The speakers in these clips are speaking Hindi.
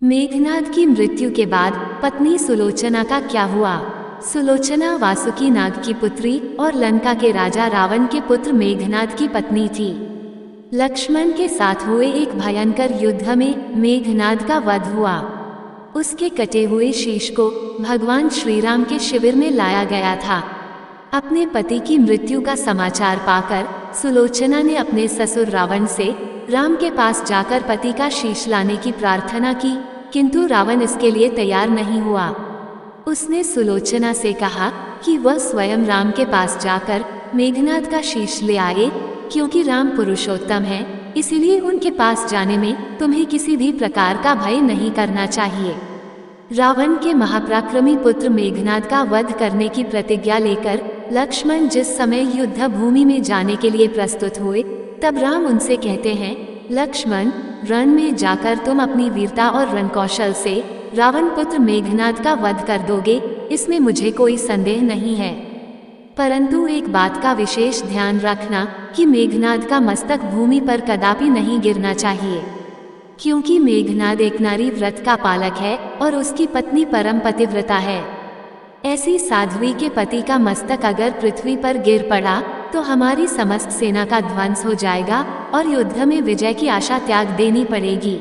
मेघनाद की मृत्यु के बाद पत्नी सुलोचना का क्या हुआ। सुलोचना वासुकी नाग की पुत्री और लंका के राजा रावण के पुत्र मेघनाद की पत्नी थी। लक्ष्मण के साथ हुए एक भयंकर युद्ध में मेघनाद का वध हुआ। उसके कटे हुए शीश को भगवान श्री राम के शिविर में लाया गया था। अपने पति की मृत्यु का समाचार पाकर सुलोचना ने अपने ससुर रावण से राम के पास जाकर पति का शीश लाने की प्रार्थना की, किंतु रावण इसके लिए तैयार नहीं हुआ। उसने सुलोचना से कहा कि वह स्वयं राम के पास जाकर मेघनाद का शीश ले आए, क्योंकि राम पुरुषोत्तम है, इसीलिए उनके पास जाने में तुम्हें किसी भी प्रकार का भय नहीं करना चाहिए। रावण के महापराक्रमी पुत्र मेघनाद का वध करने की प्रतिज्ञा लेकर लक्ष्मण जिस समय युद्ध भूमि में जाने के लिए प्रस्तुत हुए, तब राम उनसे कहते हैं, लक्ष्मण, रण में जाकर तुम अपनी वीरता और रणकौशल से रावण पुत्र मेघनाद का वध कर दोगे, इसमें मुझे कोई संदेह नहीं है। परंतु एक बात का विशेष ध्यान रखना कि मेघनाद का मस्तक भूमि पर कदापि नहीं गिरना चाहिए, क्योंकि मेघनाद एक नारी व्रत का पालक है और उसकी पत्नी परम पतिव्रता है। ऐसी साध्वी के पति का मस्तक अगर पृथ्वी पर गिर पड़ा तो हमारी समस्त सेना का ध्वंस हो जाएगा और युद्ध में विजय की आशा त्याग देनी पड़ेगी।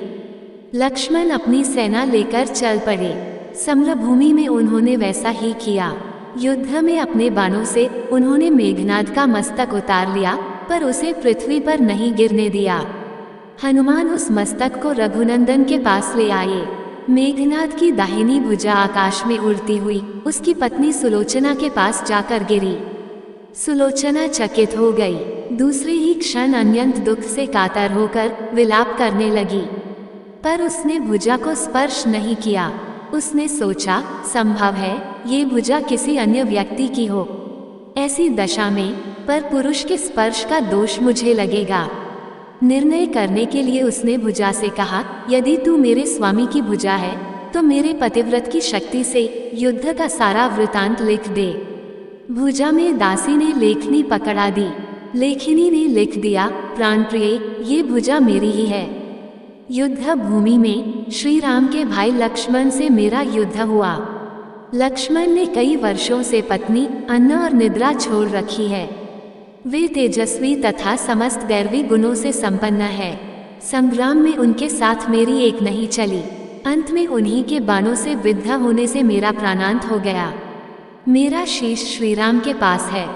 लक्ष्मण अपनी सेना लेकर चल पड़े। समरभूमि में उन्होंने वैसा ही किया। युद्ध में अपने बाणों से उन्होंने मेघनाद का मस्तक उतार लिया, पर उसे पृथ्वी पर नहीं गिरने दिया। हनुमान उस मस्तक को रघुनंदन के पास ले आए। मेघनाद की दाहिनी भुजा आकाश में उड़ती हुई उसकी पत्नी सुलोचना के पास जाकर गिरी। सुलोचना चकित हो गई। दूसरे ही क्षण अत्यंत दुख से कातर होकर विलाप करने लगी, पर उसने भुजा को स्पर्श नहीं किया। उसने सोचा, संभव है ये भुजा किसी अन्य व्यक्ति की हो। ऐसी दशा में पर पुरुष के स्पर्श का दोष मुझे लगेगा। निर्णय करने के लिए उसने भुजा से कहा, यदि तू मेरे स्वामी की भुजा है तो मेरे पतिव्रत की शक्ति से युद्ध का सारा वृतांत लिख दे। भुजा में दासी ने लेखनी पकड़ा दी। लेखिनी ने लिख दिया, प्राणप्रिय, ये भुजा मेरी ही है। युद्ध भूमि में श्री राम के भाई लक्ष्मण से मेरा युद्ध हुआ। लक्ष्मण ने कई वर्षों से पत्नी, अन्न और निद्रा छोड़ रखी है। वे तेजस्वी तथा समस्त दैवी गुणों से संपन्न है। संग्राम में उनके साथ मेरी एक नहीं चली। अंत में उन्हीं के बाणों से विद्ध होने से मेरा प्राणांत हो गया। मेरा शीश श्री राम के पास है।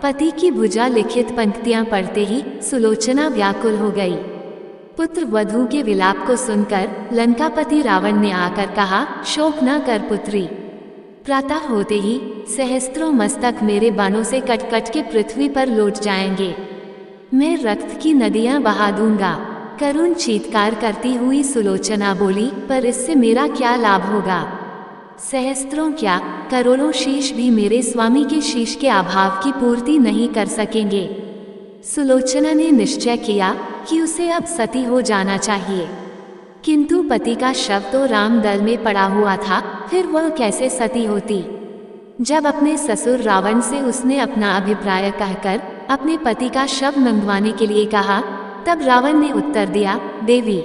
पति की भुजा लिखित पंक्तियां पढ़ते ही सुलोचना व्याकुल हो गई। पुत्र वधू के विलाप को सुनकर लंकापति रावण ने आकर कहा, शोक न कर पुत्री। प्रातः होते ही सहस्त्रों मस्तक मेरे बाणों से कट कट के पृथ्वी पर लौट जाएंगे। मैं रक्त की नदियां बहा दूंगा। करुण चीत्कार करती हुई सुलोचना बोली, पर इससे मेरा क्या लाभ होगा। सहस्त्रों क्या, करोड़ों शीश भी मेरे स्वामी के शीश के अभाव की पूर्ति नहीं कर सकेंगे। सुलोचना ने निश्चय किया कि उसे अब सती हो जाना चाहिए, किंतु पति का शव तो रामदल में पड़ा हुआ था, फिर वह कैसे सती होती। जब अपने ससुर रावण से उसने अपना अभिप्राय कहकर अपने पति का शव मंगवाने के लिए कहा, तब रावण ने उत्तर दिया, देवी,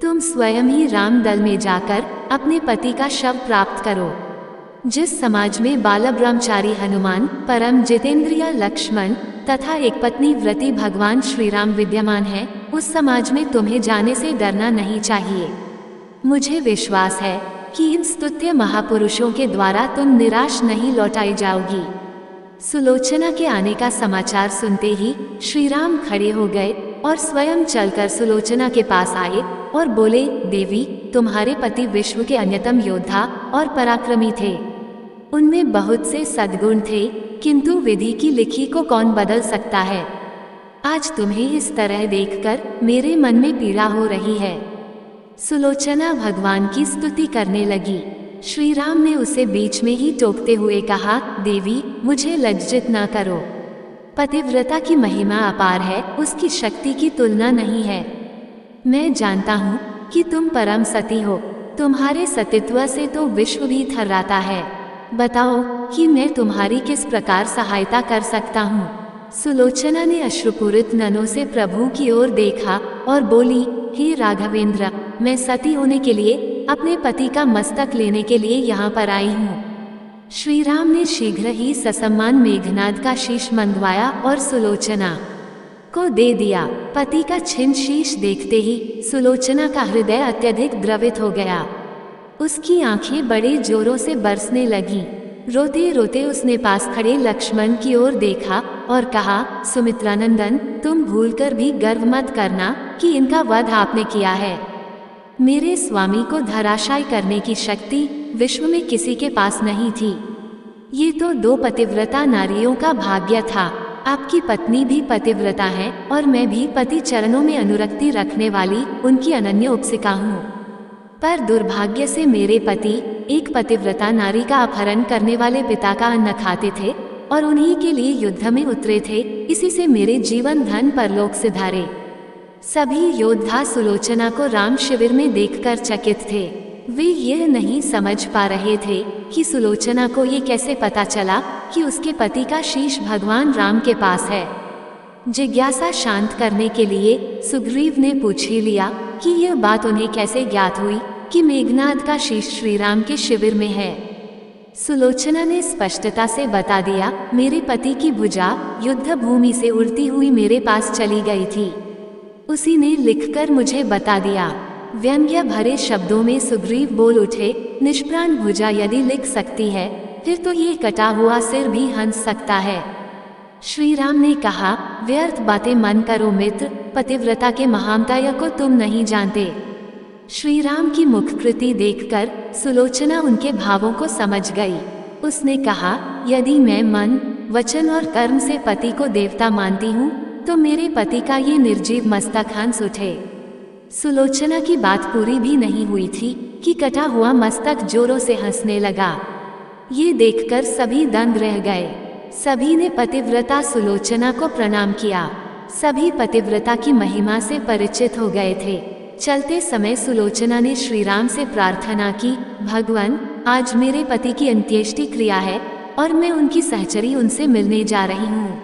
तुम स्वयं ही रामदल में जाकर अपने पति का शव प्राप्त करो। जिस समाज में बाल ब्रह्मचारी हनुमान, परम जितेंद्रिय लक्ष्मण तथा एक पत्नी व्रती भगवान श्री राम विद्यमान है, उस समाज में तुम्हें जाने से डरना नहीं चाहिए। मुझे विश्वास है कि इन स्तुत्य महापुरुषों के द्वारा तुम निराश नहीं लौटाई जाओगी। सुलोचना के आने का समाचार सुनते ही श्री राम खड़े हो गए और स्वयं चलकर सुलोचना के पास आए और बोले, देवी, तुम्हारे पति विश्व के अन्यतम योद्धा और पराक्रमी थे। उनमें बहुत से सद्गुण थे, किंतु विधि की लिखी को कौन बदल सकता है। आज तुम्हें इस तरह देखकर मेरे मन में पीड़ा हो रही है। सुलोचना भगवान की स्तुति करने लगी। श्री राम ने उसे बीच में ही टोकते हुए कहा, देवी, मुझे लज्जित न करो। पतिव्रता की महिमा अपार है, उसकी शक्ति की तुलना नहीं है। मैं जानता हूँ कि तुम परम सती हो। तुम्हारे सतीत्व से तो विश्व भी थर्राता है। बताओ कि मैं तुम्हारी किस प्रकार सहायता कर सकता हूँ। सुलोचना ने अश्रुपूरित नयनों से प्रभु की ओर देखा और बोली, हे राघवेंद्र, मैं सती होने के लिए अपने पति का मस्तक लेने के लिए यहाँ पर आई हूँ। श्री राम ने शीघ्र ही ससम्मान मेघनाद का शीश मंगवाया और सुलोचना को दे दिया। पति का छिन्न शीश देखते ही सुलोचना का हृदय अत्यधिक द्रवित हो गया। उसकी आंखें बड़े जोरों से बरसने लगीं। रोते रोते उसने पास खड़े लक्ष्मण की ओर देखा और कहा, सुमित्रानंदन, तुम भूलकर भी गर्व मत करना कि इनका वध आपने किया है। मेरे स्वामी को धराशायी करने की शक्ति विश्व में किसी के पास नहीं थी। ये तो दो पतिव्रता नारियों का भाग्य था। आपकी पत्नी भी पतिव्रता है और मैं भी पति चरणों में अनुरक्ति रखने वाली उनकी अनन्य उपसिका हूँ। पर दुर्भाग्य से मेरे पति एक पतिव्रता नारी का अपहरण करने वाले पिता का अन्न खाते थे और उन्हीं के लिए युद्ध में उतरे थे। इसी से मेरे जीवन धन परलोक सिधारे। सभी योद्धा सुलोचना को राम शिविर में देखकर चकित थे। वे यह नहीं समझ पा रहे थे कि सुलोचना को ये कैसे पता चला कि उसके पति का शीश भगवान राम के पास है। जिज्ञासा शांत करने के लिए सुग्रीव ने पूछ ही लिया कि यह बात उन्हें कैसे ज्ञात हुई कि मेघनाद का शीश श्री राम के शिविर में है। सुलोचना ने स्पष्टता से बता दिया, मेरे पति की भुजा युद्ध भूमि से उड़ती हुई मेरे पास चली गई थी। उसी ने लिखकर मुझे बता दिया। व्यंग्य भरे शब्दों में सुग्रीव बोल उठे, निष्प्राण भुजा यदि लिख सकती है फिर तो ये कटा हुआ सिर भी हंस सकता है। श्री राम ने कहा, व्यर्थ बातें मन करो मित्र, पतिव्रता के महामताय को तुम नहीं जानते। श्री राम की मुखकृति देखकर सुलोचना उनके भावों को समझ गई। उसने कहा, यदि मैं मन, वचन और कर्म से पति को देवता मानती हूँ तो मेरे पति का ये निर्जीव मस्तक हंस उठे। सुलोचना की बात पूरी भी नहीं हुई थी कि कटा हुआ मस्तक जोरों से हंसने लगा। ये देखकर सभी दंग रह गए। सभी ने पतिव्रता सुलोचना को प्रणाम किया। सभी पतिव्रता की महिमा से परिचित हो गए थे। चलते समय सुलोचना ने श्री राम से प्रार्थना की, भगवान, आज मेरे पति की अंत्येष्टि क्रिया है और मैं उनकी सहचरी उनसे मिलने जा रही हूँ,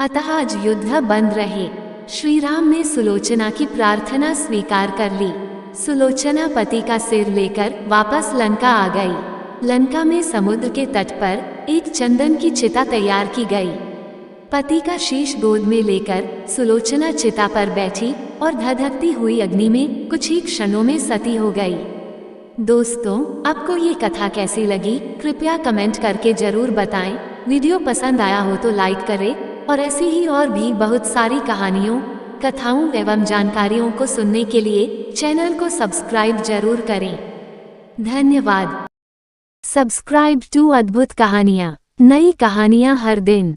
अतः आज युद्ध बंद रहे। श्री राम ने सुलोचना की प्रार्थना स्वीकार कर ली। सुलोचना पति का सिर लेकर वापस लंका आ गई। लंका में समुद्र के तट पर एक चंदन की चिता तैयार की गई। पति का शीश गोद में लेकर सुलोचना चिता पर बैठी और धधकती हुई अग्नि में कुछ ही क्षणों में सती हो गई। दोस्तों, आपको ये कथा कैसी लगी कृपया कमेंट करके जरूर बताएं। वीडियो पसंद आया हो तो लाइक करें और ऐसी ही और भी बहुत सारी कहानियों, कथाओं एवं जानकारियों को सुनने के लिए चैनल को सब्सक्राइब जरूर करें। धन्यवाद। सब्सक्राइब टू अद्भुत कहानियाँ, नई कहानियाँ हर दिन।